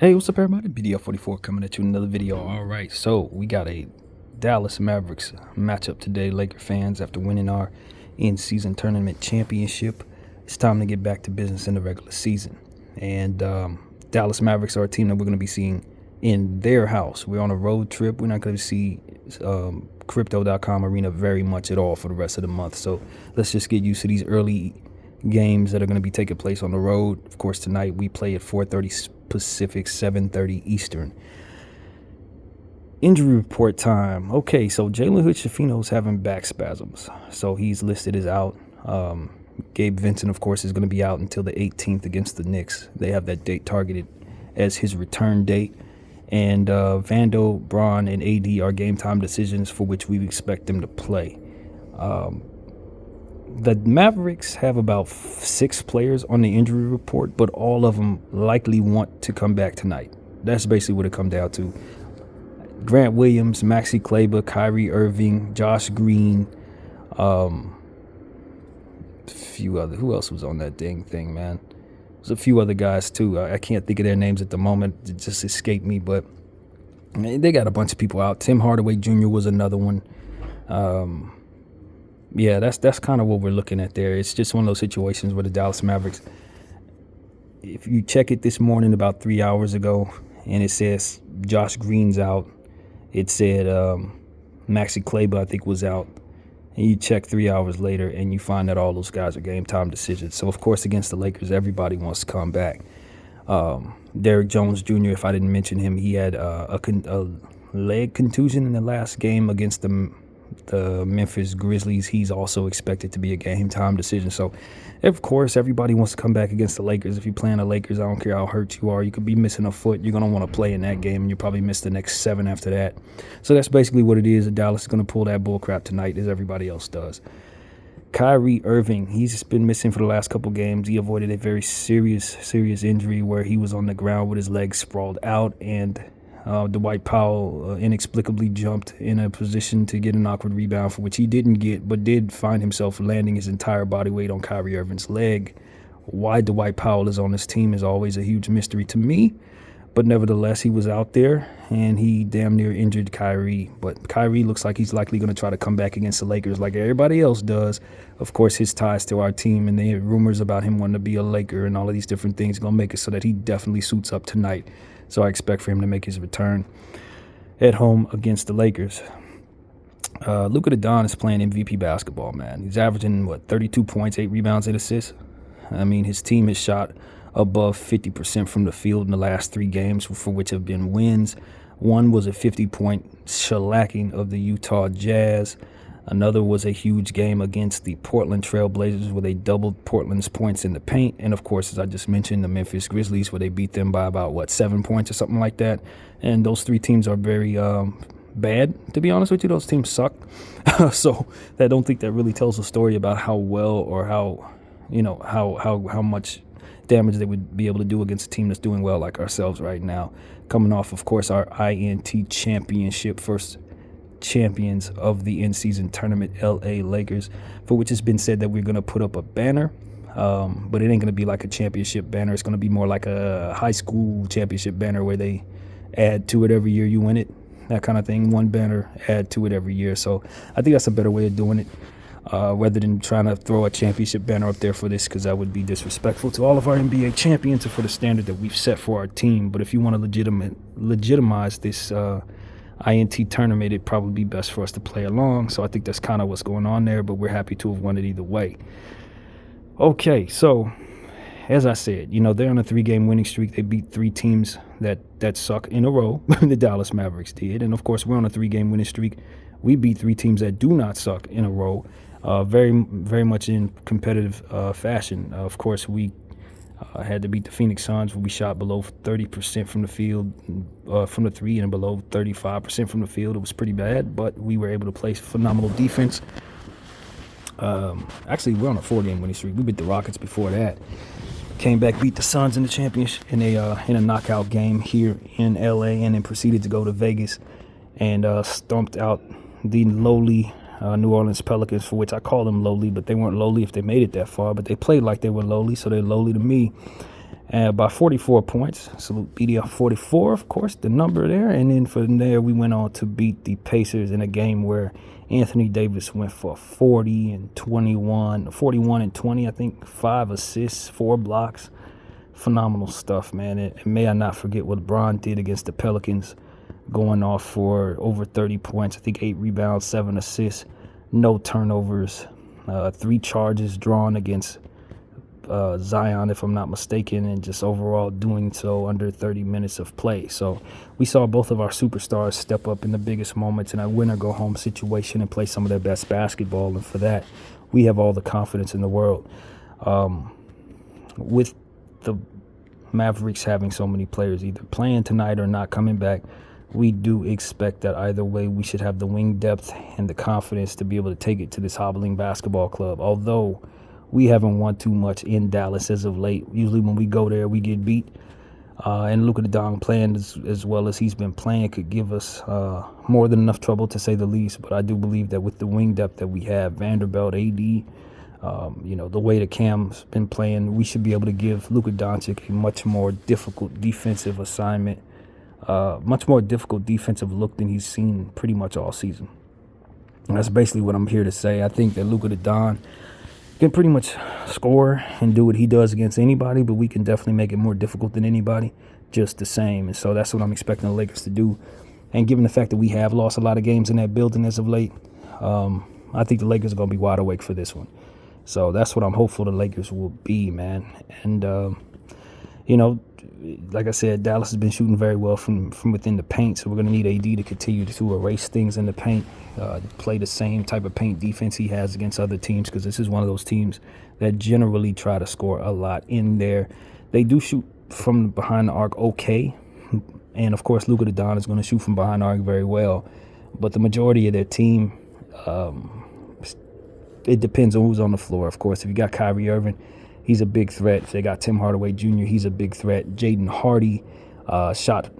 Hey, what's up, everybody? BDL44 coming at you with another video. All right, so we got a Dallas Mavericks matchup today, Laker fans. After winning our in-season tournament championship, it's time to get back to business in the regular season. And Dallas Mavericks are a team that we're going to be seeing in their house. We're on a road trip. We're not going to see Crypto.com Arena very much at all for the rest of the month. So let's just get used to these early games that are going to be taking place on the road. Of course, tonight we play at 4:30 Pacific, 7:30 Eastern. Injury report time. Okay, so Jalen Hood-Schifino's having back spasms, so he's listed as out. Gabe Vincent, of course, is going to be out until the 18th against the Knicks. They have that date targeted as his return date. And Vando, Braun, and AD are game time decisions for which we expect them to play. The Mavericks have about 6 players on the injury report, but all of them likely want to come back tonight. That's basically what it comes down to. Grant Williams, Maxi Kleber, Kyrie Irving, Josh Green, few other. Who else was on that dang thing, man? There's a few other guys too. I can't think of their names at the moment. It just escaped me, but they got a bunch of people out. Tim Hardaway Jr. was another one. Yeah, that's kind of what we're looking at there. It's just one of those situations where the Dallas Mavericks, if you check it this morning about 3 hours ago, and it says Josh Green's out, it said Maxi Kleber, I think, was out, and you check 3 hours later, and you find that all those guys are game time decisions. So, of course, against the Lakers, everybody wants to come back. Derrick Jones Jr., if I didn't mention him, he had a leg contusion in the last game against the Memphis Grizzlies. He's also expected to be a game time decision. So, of course, everybody wants to come back against the Lakers. If you're playing the Lakers, I don't care how hurt you are. You could be missing a foot. You're going to want to play in that game, and you'll probably miss the next 7 after that. So that's basically what it is. Dallas is going to pull that bull crap tonight, as everybody else does. Kyrie Irving, he's been missing for the last couple games. He avoided a very serious injury where he was on the ground with his legs sprawled out, and Dwight Powell inexplicably jumped in a position to get an awkward rebound, for which he didn't get, but did find himself landing his entire body weight on Kyrie Irving's leg. Why Dwight Powell is on this team is always a huge mystery to me, but nevertheless, he was out there, and he damn near injured Kyrie. But Kyrie looks like he's likely going to try to come back against the Lakers like everybody else does. Of course, his ties to our team, and the rumors about him wanting to be a Laker and all of these different things are going to make it so that he definitely suits up tonight. So I expect for him to make his return at home against the Lakers. Luka Doncic is playing MVP basketball, man. He's averaging, 32 points, 8 rebounds, 8 assists. I mean, his team has shot above 50% from the field in the last 3 games, for which have been wins. One was a 50-point shellacking of the Utah Jazz. Another was a huge game against the Portland Trail Blazers, where they doubled Portland's points in the paint. And, of course, as I just mentioned, the Memphis Grizzlies, where they beat them by about, 7 points or something like that. And those 3 teams are very bad, to be honest with you. Those teams suck. So I don't think that really tells a story about how well or how much damage they would be able to do against a team that's doing well like ourselves right now. Coming off, of course, our INT championship, first champions of the in-season tournament, LA Lakers, for which it's been said that we're going to put up a banner, but it ain't going to be like a championship banner. It's going to be more like a high school championship banner where they add to it every year you win it, that kind of thing. One banner, add to it every year. So I think that's a better way of doing it, rather than trying to throw a championship banner up there for this, because that would be disrespectful to all of our NBA champions and for the standard that we've set for our team. But if you want to legitimize this INT tournament, it'd probably be best for us to play along. So I think that's kind of what's going on there, but we're happy to have won it either way. Okay, so as I said, they're on a 3-game winning streak. They beat 3 teams that suck in a row. The Dallas Mavericks did. And, of course, we're on a 3-game winning streak. We beat 3 teams that do not suck in a row, very, very much in competitive fashion. Of course, we had to beat the Phoenix Suns, where we shot below 30% from the field, from the 3, and below 35% from the field. It was pretty bad, but we were able to play phenomenal defense. Actually, we're on a 4-game winning streak. We beat the Rockets before that. Came back, beat the Suns in the championship in a knockout game here in LA, and then proceeded to go to Vegas and stomped out the lowly New Orleans Pelicans, for which I call them lowly, but they weren't lowly if they made it that far, but they played like they were lowly, so they're lowly to me. by 44 points. Salute BD 44, of course, the number there. And then from there, we went on to beat the Pacers in a game where Anthony Davis went for 40 and 21, 41 and 20, I think, 5 assists, 4 blocks. Phenomenal stuff, man. And may I not forget what LeBron did against the Pelicans, going off for over 30 points, I think 8 rebounds, 7 assists, no turnovers, 3 charges drawn against Zion, if I'm not mistaken, and just overall doing so under 30 minutes of play. So we saw both of our superstars step up in the biggest moments in a win-or-go-home situation and play some of their best basketball, and for that, we have all the confidence in the world. With the Mavericks having so many players either playing tonight or not coming back, we do expect that either way we should have the wing depth and the confidence to be able to take it to this hobbling basketball club. Although we haven't won too much in Dallas as of late. Usually when we go there, we get beat. And Luka Doncic playing as well as he's been playing could give us more than enough trouble, to say the least. But I do believe that with the wing depth that we have, Vanderbilt, AD, the way that Cam's been playing, we should be able to give Luka Doncic a much more difficult defensive assignment, much more difficult defensive look than he's seen pretty much all season. And that's basically what I'm here to say. I think that Luka Doncic can pretty much score and do what he does against anybody, but we can definitely make it more difficult than anybody just the same. And so that's what I'm expecting the Lakers to do. And given the fact that we have lost a lot of games in that building as of late, I think the Lakers are going to be wide awake for this one. So that's what I'm hopeful the Lakers will be, man. And, like I said, Dallas has been shooting very well from within the paint, so we're going to need AD to continue to erase things in the paint, play the same type of paint defense he has against other teams, because this is one of those teams that generally try to score a lot in there. They do shoot from behind the arc okay, and, of course, Luka Doncic is going to shoot from behind the arc very well, but the majority of their team, it depends on who's on the floor. Of course, if you got Kyrie Irving, he's a big threat. If they got Tim Hardaway Jr., he's a big threat. Jaden Hardy shot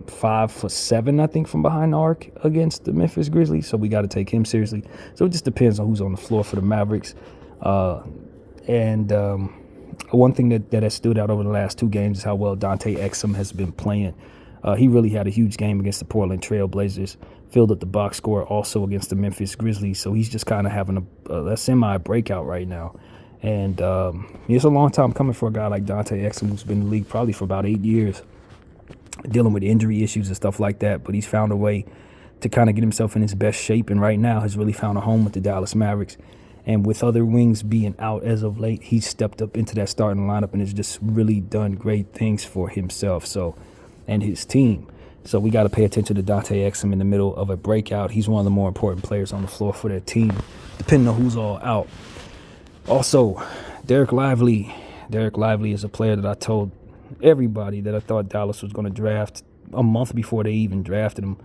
5 for 7, I think, from behind the arc against the Memphis Grizzlies, so we got to take him seriously. So it just depends on who's on the floor for the Mavericks. One thing that has stood out over the last 2 games is how well Dante Exum has been playing. He really had a huge game against the Portland Trail Blazers, filled up the box score also against the Memphis Grizzlies, so he's just kind of having a semi-breakout right now. And it's a long time coming for a guy like Dante Exum, who's been in the league probably for about 8 years, dealing with injury issues and stuff like that. But he's found a way to kind of get himself in his best shape, and right now has really found a home with the Dallas Mavericks. And with other wings being out as of late, he's stepped up into that starting lineup and has just really done great things for himself and his team. So we got to pay attention to Dante Exum in the middle of a breakout. He's one of the more important players on the floor for their team, depending on who's all out. Also, Derek Lively. Derek Lively is a player that I told everybody that I thought Dallas was going to draft a month before they even drafted him.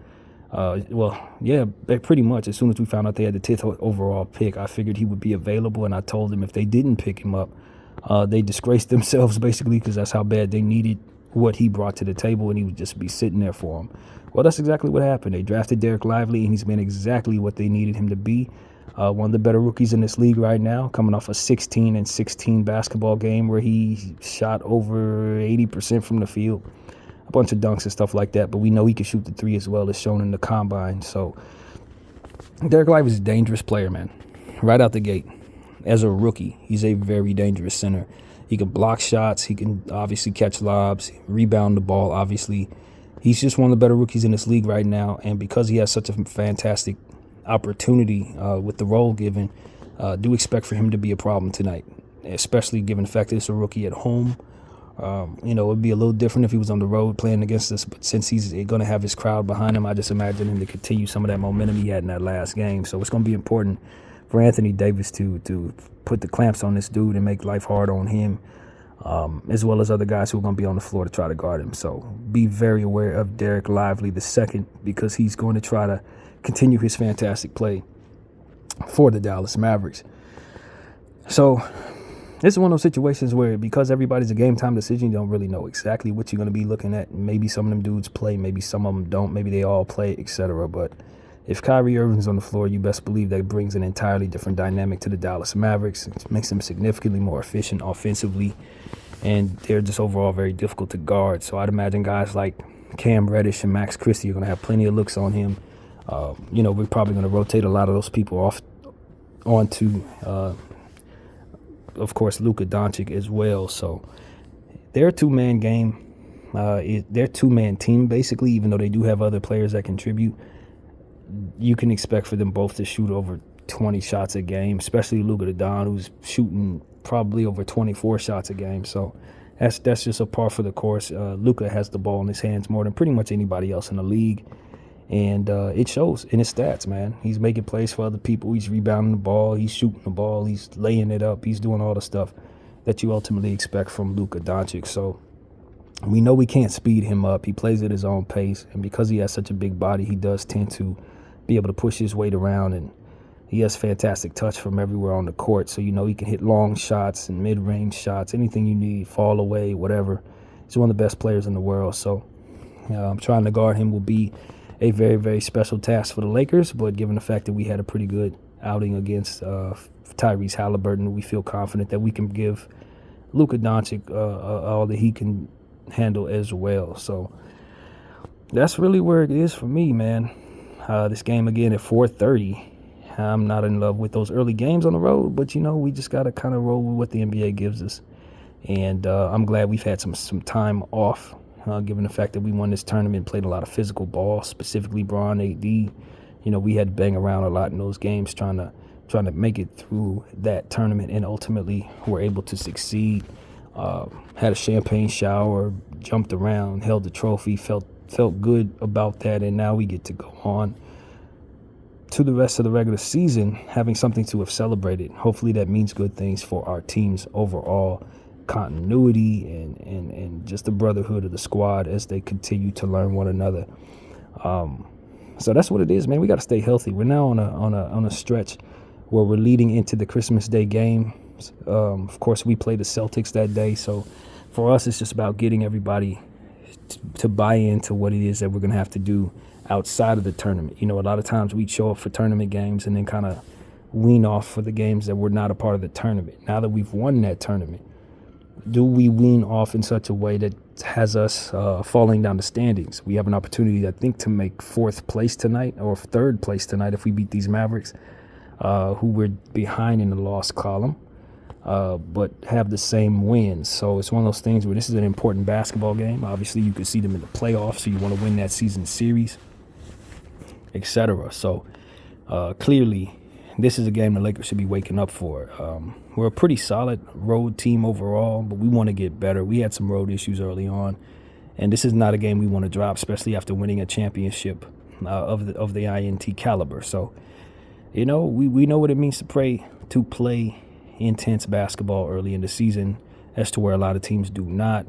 Pretty much as soon as we found out they had the 10th overall pick, I figured he would be available, and I told them if they didn't pick him up, they disgraced themselves basically, because that's how bad they needed what he brought to the table, and he would just be sitting there for them. Well, that's exactly what happened. They drafted Derek Lively, and he's been exactly what they needed him to be. One of the better rookies in this league right now, coming off a 16-16 basketball game where he shot over 80% from the field, a bunch of dunks and stuff like that. But we know he can shoot the 3 as well, as shown in the combine. So Derek Lively is a dangerous player, man. Right out the gate, as a rookie, he's a very dangerous center. He can block shots. He can obviously catch lobs, rebound the ball, obviously. He's just one of the better rookies in this league right now. And because he has such a fantastic opportunity with the role given, do expect for him to be a problem tonight, especially given the fact that it's a rookie at home. It would be a little different if he was on the road playing against us, but since he's going to have his crowd behind him, I just imagine him to continue some of that momentum he had in that last game. So it's going to be important for Anthony Davis to put the clamps on this dude and make life hard on him, as well as other guys who are going to be on the floor to try to guard him. So be very aware of Derek Lively II, because he's going to try to continue his fantastic play for the Dallas Mavericks. So this is one of those situations where, because everybody's a game-time decision, you don't really know exactly what you're going to be looking at. Maybe some of them dudes play, maybe some of them don't, maybe they all play, etc. But if Kyrie Irving's on the floor, you best believe that brings an entirely different dynamic to the Dallas Mavericks. It makes them significantly more efficient offensively. and they're just overall very difficult to guard. So I'd imagine guys like Cam Reddish and Max Christie are going to have plenty of looks on him. We're probably going to rotate a lot of those people off onto, of course, Luka Doncic as well. So they're a two-man game. They're a two-man team, basically, even though they do have other players that contribute. You can expect for them both to shoot over 20 shots a game, especially Luka Doncic, who's shooting probably over 24 shots a game. So that's just a par for the course. Luka has the ball in his hands more than pretty much anybody else in the league. And it shows in his stats, man. He's making plays for other people. He's rebounding the ball. He's shooting the ball. He's laying it up. He's doing all the stuff that you ultimately expect from Luka Doncic. So we know we can't speed him up. He plays at his own pace. And because he has such a big body, he does tend to be able to push his weight around. And he has fantastic touch from everywhere on the court. So, he can hit long shots and mid-range shots, anything you need, fall away, whatever. He's one of the best players in the world. So trying to guard him will be a very, very special task for the Lakers. But given the fact that we had a pretty good outing against Tyrese Halliburton, we feel confident that we can give Luka Doncic all that he can handle as well. So that's really where it is for me, man. This game again at 4:30. I'm not in love with those early games on the road, but we just got to kind of roll with what the NBA gives us. And I'm glad we've had some time off, given the fact that we won this tournament, played a lot of physical ball, specifically Bron, AD. We had to bang around a lot in those games trying to make it through that tournament, and ultimately were able to succeed. Had a champagne shower, jumped around, held the trophy, felt good about that, and now we get to go on to the rest of the regular season having something to have celebrated. Hopefully that means good things for our team's overall continuity and just the brotherhood of the squad as they continue to learn one another. So that's what it is, man. We got to stay healthy. We're now on a stretch where we're leading into the Christmas Day game. Of course, we play the Celtics that day, so for us it's just about getting everybody to buy into what it is that we're going to have to do outside of the tournament. A lot of times we show up for tournament games and then kind of wean off for the games that were not a part of the tournament. Now that we've won that tournament, do we wean off in such a way that has us falling down the standings? We have an opportunity, I think, to make fourth place tonight or third place tonight if we beat these Mavericks, who we're behind in the loss column, but have the same wins. So it's one of those things where this is an important basketball game. Obviously, you could see them in the playoffs, so you want to win that season series, etc. So clearly, this is a game the Lakers should be waking up for. We're a pretty solid road team overall, but we want to get better. We had some road issues early on, and this is not a game we want to drop, especially after winning a championship of the INT caliber. So, we know what it means to play intense basketball early in the season, as to where a lot of teams do not.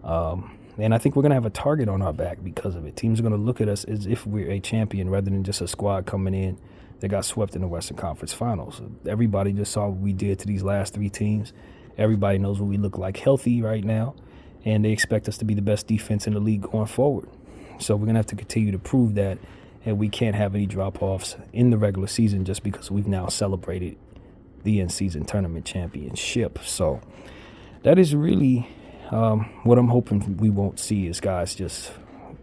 And I think we're going to have a target on our back because of it. Teams are going to look at us as if we're a champion rather than just a squad coming in that got swept in the Western Conference Finals. Everybody just saw what we did to these last three teams. Everybody knows what we look like healthy right now, and they expect us to be the best defense in the league going forward. So we're going to have to continue to prove that, and we can't have any drop-offs in the regular season just because we've now celebrated the in-season tournament championship. So that is really what I'm hoping we won't see is guys just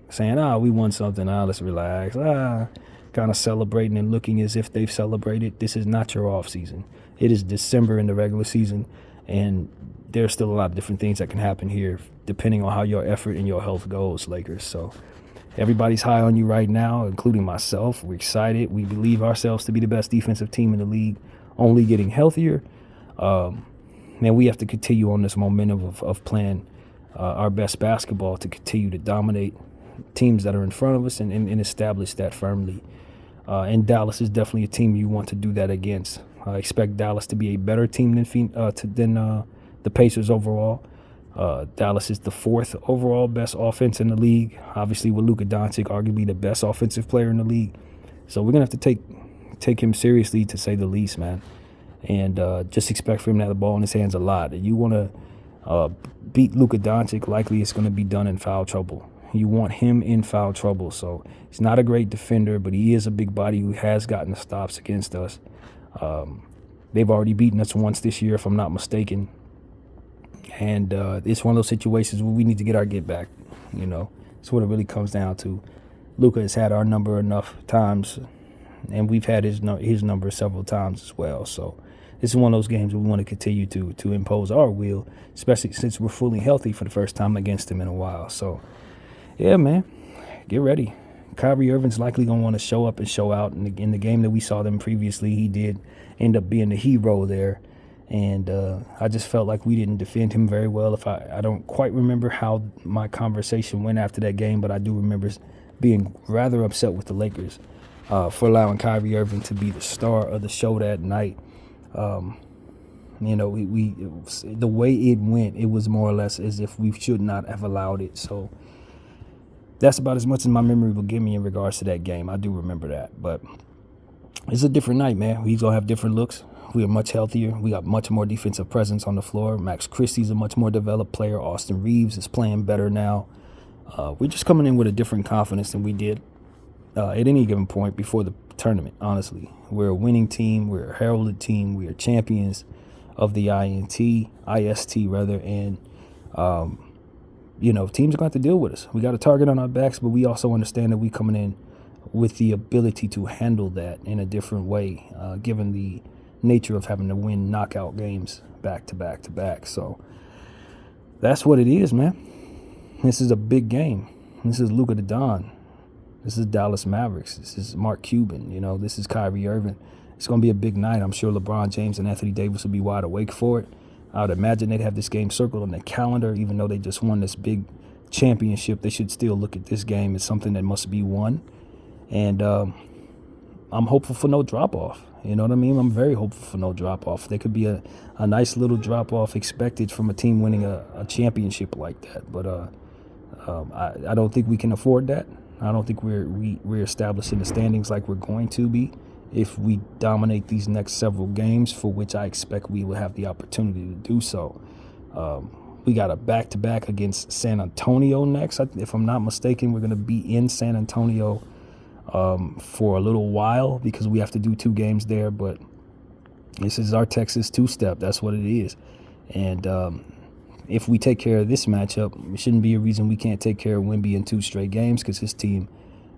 saying, we won something, let's relax, kind of celebrating and looking as if they've celebrated. This is not your off season. It is December in the regular season, and there's still a lot of different things that can happen here depending on how your effort and your health goes, Lakers. So everybody's high on you right now, including myself. We're excited. We believe ourselves to be the best defensive team in the league, only getting healthier. Man, we have to continue on this momentum of playing our best basketball to continue to dominate teams that are in front of us and establish that firmly. And Dallas is definitely a team you want to do that against. I expect Dallas to be a better team than the Pacers overall. Dallas is the fourth overall best offense in the league. Obviously, with Luka Doncic, arguably the best offensive player in the league. So we're going to have to take him seriously, to say the least, man. And just expect for him to have the ball in his hands a lot. And you want to beat Luka Doncic, likely it's going to be done in foul trouble. You want him in foul trouble. So he's not a great defender, but he is a big body who has gotten the stops against us. They've already beaten us once this year, if I'm not mistaken. And it's one of those situations where we need to get our get back. It's what it really comes down to. Luka has had our number enough times, and we've had his number several times as well. So this is one of those games where we want to continue to impose our will, especially since we're fully healthy for the first time against him in a while. So, yeah, man, get ready. Kyrie Irving's likely going to want to show up and show out. In the game that we saw them previously, he did end up being the hero there. And I just felt like we didn't defend him very well. I don't quite remember how my conversation went after that game, but I do remember being rather upset with the Lakers for allowing Kyrie Irving to be the star of the show that night. The way it went, it was more or less as if we should not have allowed it. So that's about as much as my memory will give me in regards to that game. I do remember that, but it's a different night, man. He's gonna have different looks. We are much healthier. We got much more defensive presence on the floor. Max Christie's a much more developed player. Austin Reeves is playing better now. We're just coming in with a different confidence than we did at any given point before the tournament, honestly. We're a winning team. We're a heralded team. We are champions of the IST rather, and teams are going to have to deal with us. We got a target on our backs, but we also understand that we coming in with the ability to handle that in a different way, given the nature of having to win knockout games back to back to back. So that's what it is, man. This is a big game. This is Luka the Don. This is Dallas Mavericks. This is Mark Cuban. This is Kyrie Irving. It's going to be a big night. I'm sure LeBron James and Anthony Davis will be wide awake for it. I would imagine they'd have this game circled on their calendar. Even though they just won this big championship, they should still look at this game as something that must be won. And I'm hopeful for no drop-off. You know what I mean? I'm very hopeful for no drop-off. There could be a nice little drop-off expected from a team winning a championship like that. But I don't think we can afford that. I don't think we're establishing the standings like we're going to be if we dominate these next several games, for which I expect we will have the opportunity to do so. We got a back-to-back against San Antonio next. If I'm not mistaken, we're going to be in San Antonio for a little while because we have to do 2 games there. But this is our Texas two-step. That's what it is. And if we take care of this matchup, it shouldn't be a reason we can't take care of Wemby in 2 straight games, because his team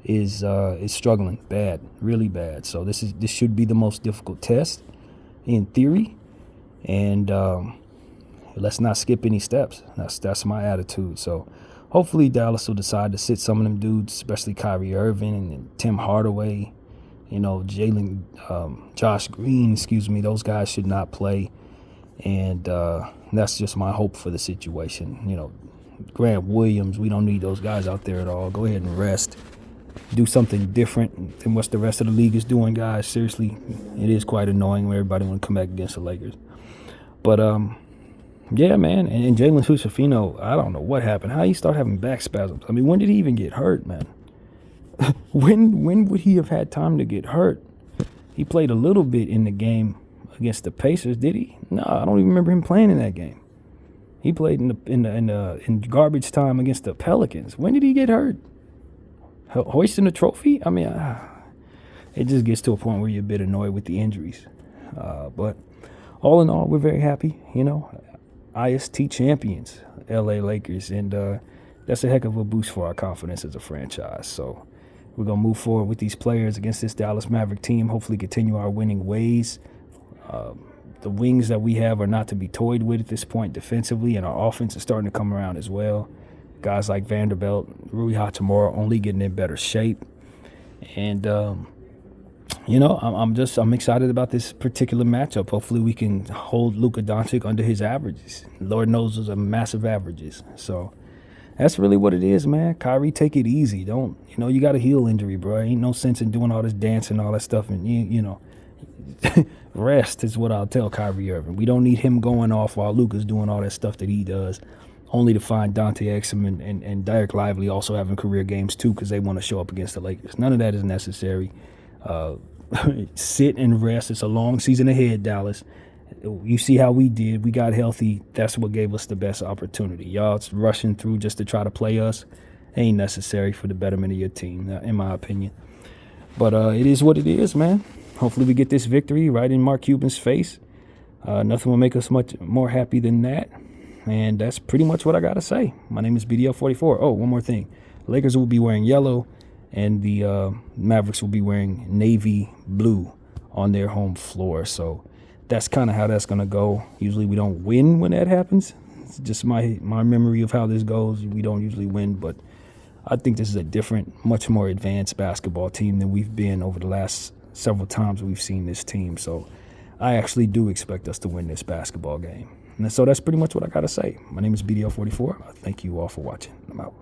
is struggling bad, really bad. So this should be the most difficult test in theory. And let's not skip any steps. That's my attitude. So hopefully Dallas will decide to sit some of them dudes, especially Kyrie Irving and Tim Hardaway, Josh Green, those guys should not play. And that's just my hope for the situation. Grant Williams, we don't need those guys out there at all. Go ahead and rest. Do something different than what the rest of the league is doing, guys. Seriously, it is quite annoying when everybody want to come back against the Lakers. But, yeah, man. And Jalen Hood-Schifino, I don't know what happened. How he start having back spasms? I mean, when did he even get hurt, man? When would he have had time to get hurt? He played a little bit in the game against the Pacers, did he? No, I don't even remember him playing in that game. He played in garbage time against the Pelicans. When did he get hurt? Hoisting a trophy? I mean, it just gets to a point where you're a bit annoyed with the injuries. But all in all, we're very happy. IST champions, LA Lakers, and that's a heck of a boost for our confidence as a franchise. So we're gonna move forward with these players against this Dallas Maverick team. Hopefully, continue our winning ways. The wings that we have are not to be toyed with at this point defensively, and our offense is starting to come around as well. Guys like Vanderbilt, Rui Hachimura only getting in better shape. And, I'm excited about this particular matchup. Hopefully we can hold Luka Doncic under his averages. Lord knows those are massive averages. So that's really what it is, man. Kyrie, take it easy. You got a heel injury, bro. Ain't no sense in doing all this dancing, all that stuff. And, rest is what I'll tell Kyrie Irving. We don't need him going off while Luka's doing all that stuff that he does, only to find Dante Exum and Derek Lively also having career games too because they want to show up against the Lakers. None of that is necessary. Sit and rest. It's a long season ahead, Dallas. You see how we did. We got healthy. That's what gave us the best opportunity. Y'all rushing through just to try to play us ain't necessary for the betterment of your team, in my opinion. But it is what it is, man. Hopefully we get this victory right in Mark Cuban's face. Nothing will make us much more happy than that. And that's pretty much what I got to say. My name is BDL44. Oh, one more thing. Lakers will be wearing yellow, and the Mavericks will be wearing navy blue on their home floor. So that's kind of how that's going to go. Usually we don't win when that happens. It's just my memory of how this goes. We don't usually win, but I think this is a different, much more advanced basketball team than we've been over the last several times we've seen this team. So I actually do expect us to win this basketball game. And so that's pretty much what I got to say. My name is BDL44. Thank you all for watching. I'm out.